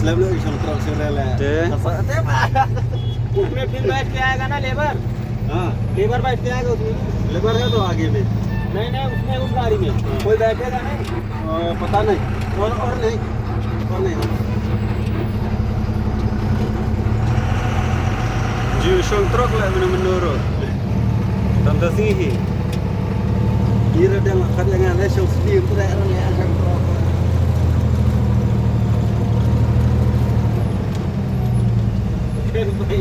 स्लैब लोग शंकर से ले ले उसमें फिर बैठ के आएगा ना लेबर। हाँ लेबर बैठ के आएगा उसमें। लेबर है तो आगे में नहीं नहीं उसमें उस गाड़ी में कोई बैठेगा नहीं। पता नहीं और नहीं जी Shankar lah menurut tante sih kira dia makan dengan lesung sedih itu daerah ya shangtrok फिर भाई